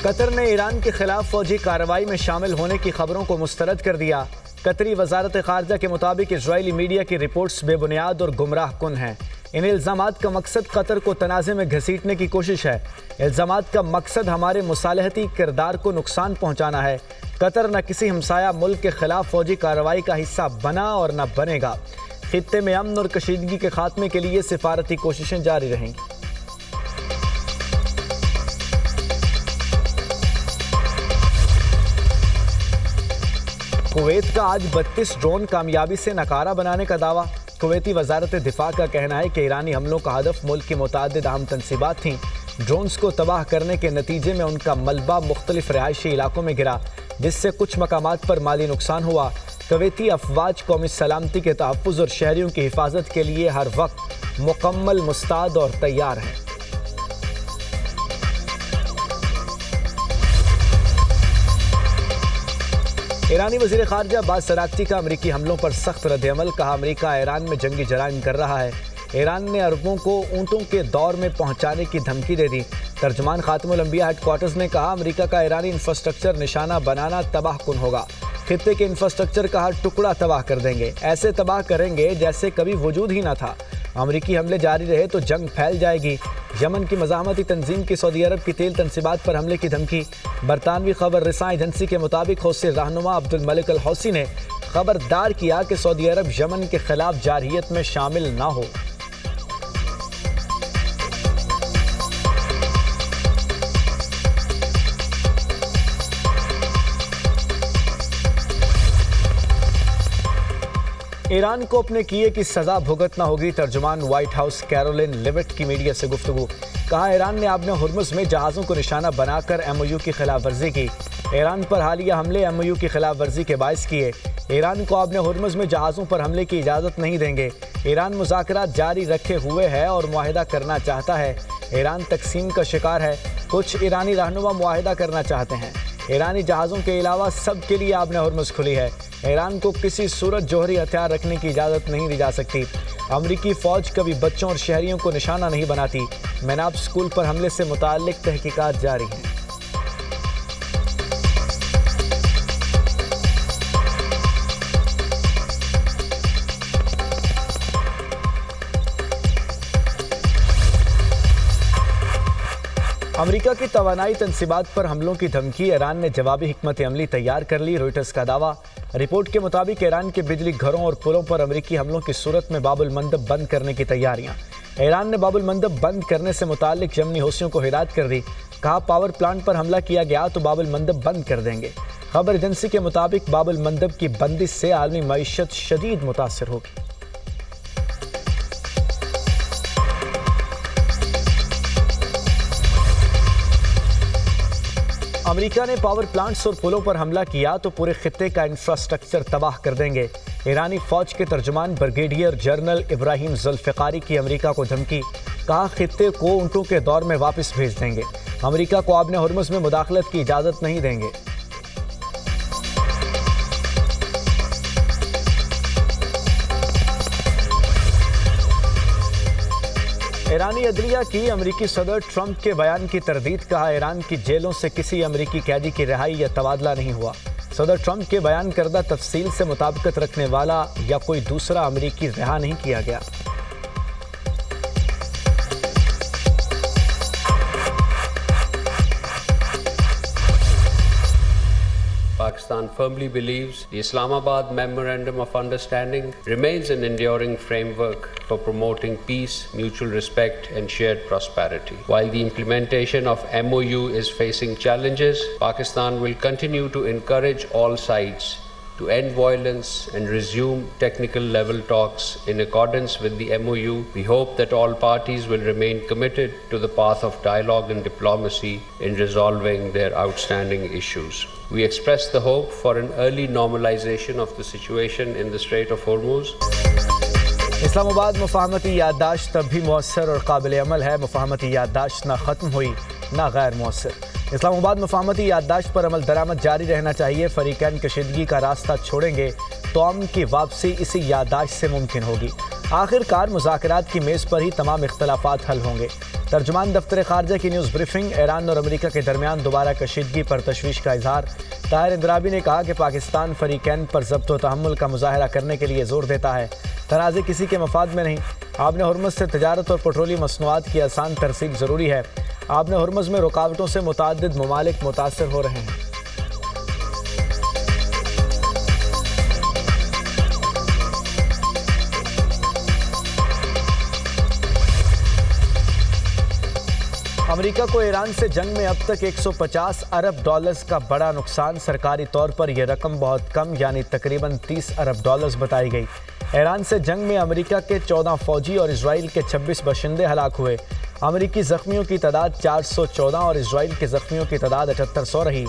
قطر نے ایران کے خلاف فوجی کارروائی میں شامل ہونے کی خبروں کو مسترد کر دیا۔ قطری وزارت خارجہ کے مطابق اسرائیلی میڈیا کی رپورٹس بے بنیاد اور گمراہ کن ہیں۔ ان الزامات کا مقصد قطر کو تنازع میں گھسیٹنے کی کوشش ہے۔ الزامات کا مقصد ہمارے مصالحتی کردار کو نقصان پہنچانا ہے۔ قطر نہ کسی ہمسایہ ملک کے خلاف فوجی کارروائی کا حصہ بنا اور نہ بنے گا۔ خطے میں امن اور کشیدگی کے خاتمے کے لیے سفارتی کوششیں جاری رہیں گی۔ کویت کا آج 32 ڈرون کامیابی سے ناکارہ بنانے کا دعویٰ۔ کویتی وزارت دفاع کا کہنا ہے کہ ایرانی حملوں کا ہدف ملک کی متعدد اہم تنصیبات تھیں۔ ڈرونز کو تباہ کرنے کے نتیجے میں ان کا ملبہ مختلف رہائشی علاقوں میں گرا، جس سے کچھ مقامات پر مالی نقصان ہوا۔ کویتی افواج قومی سلامتی کے تحفظ اور شہریوں کی حفاظت کے لیے ہر وقت مکمل مستعد اور تیار ہیں۔ ایرانی وزیر خارجہ عباس اراغچی کا امریکی حملوں پر سخت رد عمل۔ کہا امریکہ ایران میں جنگی جرائم کر رہا ہے۔ ایران نے عربوں کو اونٹوں کے دور میں پہنچانے کی دھمکی دے دی۔ ترجمان خاتم الانبیاء ہیڈ کوارٹرز نے کہا امریکہ کا ایرانی انفراسٹرکچر نشانہ بنانا تباہ کن ہوگا۔ خطے کے انفراسٹرکچر کا ہر ٹکڑا تباہ کر دیں گے، ایسے تباہ کریں گے جیسے کبھی وجود ہی نہ تھا۔ امریکی حملے جاری رہے تو جنگ پھیل جائے گی۔ یمن کی مزاحمتی تنظیم کی سعودی عرب کی تیل تنصیبات پر حملے کی دھمکی۔ برطانوی خبر رساں ایجنسی کے مطابق حوثی رہنما عبد الملک الحوثی نے خبردار کیا کہ سعودی عرب یمن کے خلاف جارحیت میں شامل نہ ہو۔ ایران کو اپنے کیے کی سزا بھگتنا ہوگی۔ ترجمان وائٹ ہاؤس کیرولین لیوٹ کی میڈیا سے گفتگو۔ کہا ایران نے آبِ ہرمز میں جہازوں کو نشانہ بنا کر ایم او یو کی خلاف ورزی کی۔ ایران پر حالیہ حملے ایم او یو کی خلاف ورزی کے باعث کیے۔ ایران کو آبِ ہرمز میں جہازوں پر حملے کی اجازت نہیں دیں گے۔ ایران مذاکرات جاری رکھے ہوئے ہے اور معاہدہ کرنا چاہتا ہے۔ ایران تقسیم کا شکار ہے۔ کچھ ایرانی رہنما معاہدہ کرنا چاہتے ہیں۔ ایرانی جہازوں کے علاوہ سب کے لیے آبِ ہرمز کھلی ہے۔ ایران کو کسی صورت جوہری ہتھیار رکھنے کی اجازت نہیں دی جا سکتی۔ امریکی فوج کبھی بچوں اور شہریوں کو نشانہ نہیں بناتی۔ میناب اسکول پر حملے سے متعلق تحقیقات جاری ہیں۔ امریکہ کی توانائی تنصیبات پر حملوں کی دھمکی۔ ایران نے جوابی حکمت عملی تیار کر لی۔ روئٹرز کا دعویٰ۔ رپورٹ کے مطابق ایران کے بجلی گھروں اور پلوں پر امریکی حملوں کی صورت میں باب المندب بند کرنے کی تیاریاں۔ ایران نے باب المندب بند کرنے سے متعلق یمنی حوثیوں کو ہدایت کر دی۔ کہا پاور پلانٹ پر حملہ کیا گیا تو باب المندب بند کر دیں گے۔ خبر ایجنسی کے مطابق باب المندب کی بندش سے عالمی معیشت شدید متاثر ہوگی۔ امریکہ نے پاور پلانٹس اور پلوں پر حملہ کیا تو پورے خطے کا انفراسٹرکچر تباہ کر دیں گے۔ ایرانی فوج کے ترجمان بریگیڈیئر جنرل ابراہیم ذوالفقاری کی امریکہ کو دھمکی۔ کہا خطے کو اونٹوں کے دور میں واپس بھیج دیں گے۔ امریکہ کو آبِ ہرمز میں مداخلت کی اجازت نہیں دیں گے۔ ایرانی عدلیہ کی امریکی صدر ٹرمپ کے بیان کی تردید۔ کہا ایران کی جیلوں سے کسی امریکی قیدی کی رہائی یا تبادلہ نہیں ہوا۔ صدر ٹرمپ کے بیان کردہ تفصیل سے مطابقت رکھنے والا یا کوئی دوسرا امریکی رہا نہیں کیا گیا۔ Pakistan firmly believes the Islamabad Memorandum of Understanding remains an enduring framework for promoting peace, mutual respect, and shared prosperity. While the implementation of MOU is facing challenges, Pakistan will continue to encourage all sides to end violence and resume technical level talks in accordance with the MOU. We hope that all parties will remain committed to the path of dialogue and diplomacy in resolving their outstanding issues. We express the hope for an early normalization of the situation in the Strait of Hormuz. اسلام آباد مفاہمتی یادداشت تب بھی مؤثر اور قابل عمل ہے۔ مفاہمتی یادداشت نہ ختم ہوئی نہ غیر مؤثر۔ اسلام آباد مفاہمتی یادداشت پر عمل درآمد جاری رہنا چاہیے۔ فریقین کشیدگی کا راستہ چھوڑیں گے تو امن کی واپسی اسی یادداشت سے ممکن ہوگی۔ آخر کار مذاکرات کی میز پر ہی تمام اختلافات حل ہوں گے۔ ترجمان دفتر خارجہ کی نیوز بریفنگ۔ ایران اور امریکہ کے درمیان دوبارہ کشیدگی پر تشویش کا اظہار۔ طاہر اندرابی نے کہا کہ پاکستان فریقین پر ضبط و تحمل کا مظاہرہ کرنے کے لیے زور دیتا ہے، تنازع کسی کے مفاد میں نہیں۔ آبِ ہرمز سے تجارت اور پیٹرولیم مصنوعات کی آسان ترسیل ضروری ہے۔ آبِ ہرمز میں رکاوٹوں سے متعدد ممالک متاثر ہو رہے ہیں۔ امریکہ کو ایران سے جنگ میں اب تک 150 ارب ڈالرز کا بڑا نقصان۔ سرکاری طور پر یہ رقم بہت کم یعنی تقریباً 30 ارب ڈالرز بتائی گئی۔ ایران سے جنگ میں امریکہ کے 14 فوجی اور اسرائیل کے 26 باشندے ہلاک ہوئے۔ امریکی زخمیوں کی تعداد 414 اور اسرائیل کے زخمیوں کی تعداد 7800 رہی۔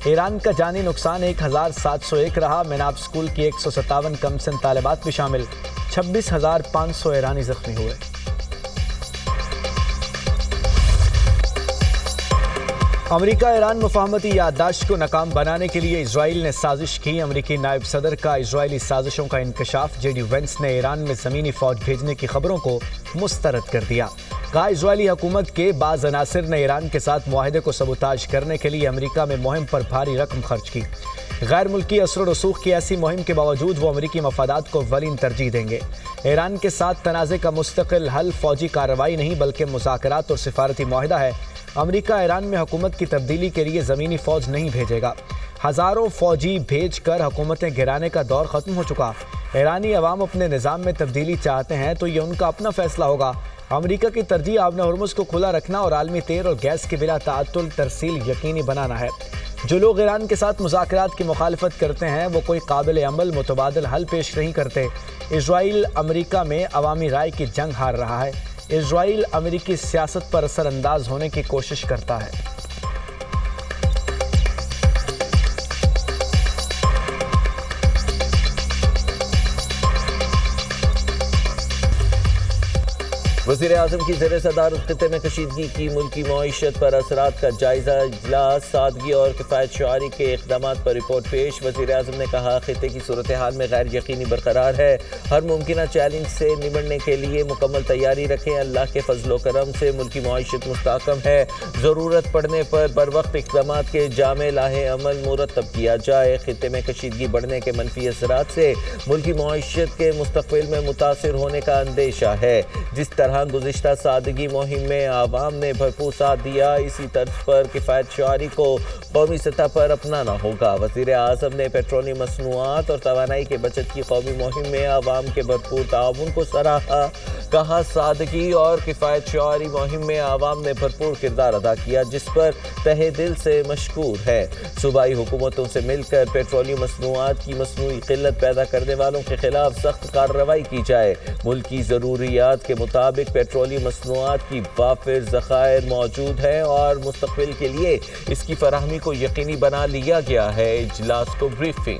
ایران کا جانی نقصان 1701 رہا۔ میناب اسکول کی 157 کم سن طالبات بھی شامل۔ 26,500 ایرانی زخمی ہوئے۔ امریکہ ایران مفاہمتی یادداشت کو ناکام بنانے کے لیے اسرائیل نے سازش کی۔ امریکی نائب صدر کا اسرائیلی سازشوں کا انکشاف۔ جے ڈی وینس نے ایران میں زمینی فوج بھیجنے کی خبروں کو مسترد کر دیا۔ کہا اسرائیلی حکومت کے بعض عناصر نے ایران کے ساتھ معاہدے کو سبوتاژ کرنے کے لیے امریکہ میں مہم پر بھاری رقم خرچ کی۔ غیر ملکی اثر و رسوخ کی ایسی مہم کے باوجود وہ امریکی مفادات کو اولین ترجیح دیں گے۔ ایران کے ساتھ تنازع کا مستقل حل فوجی کارروائی نہیں بلکہ مذاکرات اور سفارتی معاہدہ ہے۔ امریکہ ایران میں حکومت کی تبدیلی کے لیے زمینی فوج نہیں بھیجے گا۔ ہزاروں فوجی بھیج کر حکومتیں گرانے کا دور ختم ہو چکا۔ ایرانی عوام اپنے نظام میں تبدیلی چاہتے ہیں تو یہ ان کا اپنا فیصلہ ہوگا۔ امریکہ کی ترجیح آبِ ہرمز کو کھلا رکھنا اور عالمی تیل اور گیس کی بلا تعطل ترسیل یقینی بنانا ہے۔ جو لوگ ایران کے ساتھ مذاکرات کی مخالفت کرتے ہیں وہ کوئی قابل عمل متبادل حل پیش نہیں کرتے۔ اسرائیل امریکہ میں عوامی رائے کی جنگ ہار رہا ہے۔ اسرائیل امریکی سیاست پر اثر انداز ہونے کی کوشش کرتا ہے۔ وزیر اعظم کی زیر صدارت خطے میں کشیدگی کی ملکی معیشت پر اثرات کا جائزہ اجلاس۔ سادگی اور کفایت شعاری کے اقدامات پر رپورٹ پیش۔ وزیر اعظم نے کہا خطے کی صورتحال میں غیر یقینی برقرار ہے، ہر ممکنہ چیلنج سے نمٹنے کے لیے مکمل تیاری رکھیں۔ اللہ کے فضل و کرم سے ملکی معیشت مستحکم ہے، ضرورت پڑنے پر بروقت اقدامات کے جامع لاہ عمل مرتب کیا جائے۔ خطے میں کشیدگی بڑھنے کے منفی اثرات سے ملکی معیشت کے مستقبل میں متاثر ہونے کا اندیشہ ہے۔ جس طرح گزشتہ سادگی مہم میں عوام نے بھرپور ساتھ دیا، اسی طرز پر کفایت شعاری کو قومی سطح پر اپنانا ہوگا۔ وزیر اعظم نے پیٹرولیم مصنوعات اور توانائی کے بچت کی قومی مہم میں عوام کے بھرپور تعاون کو سراہا۔ کہا سادگی اور کفایت شعاری مہم میں عوام نے بھرپور کردار ادا کیا جس پر تہہ دل سے مشکور ہے۔ صوبائی حکومتوں سے مل کر پیٹرولیم مصنوعات کی مصنوعی قلت پیدا کرنے والوں کے خلاف سخت کارروائی کی جائے۔ ملکی ضروریات کے مطابق پیٹرولیم مصنوعات کی وافر ذخائر موجود ہیں اور مستقبل کے لیے اس کی فراہمی کو یقینی بنا لیا گیا ہے۔ اجلاس کو بریفنگ۔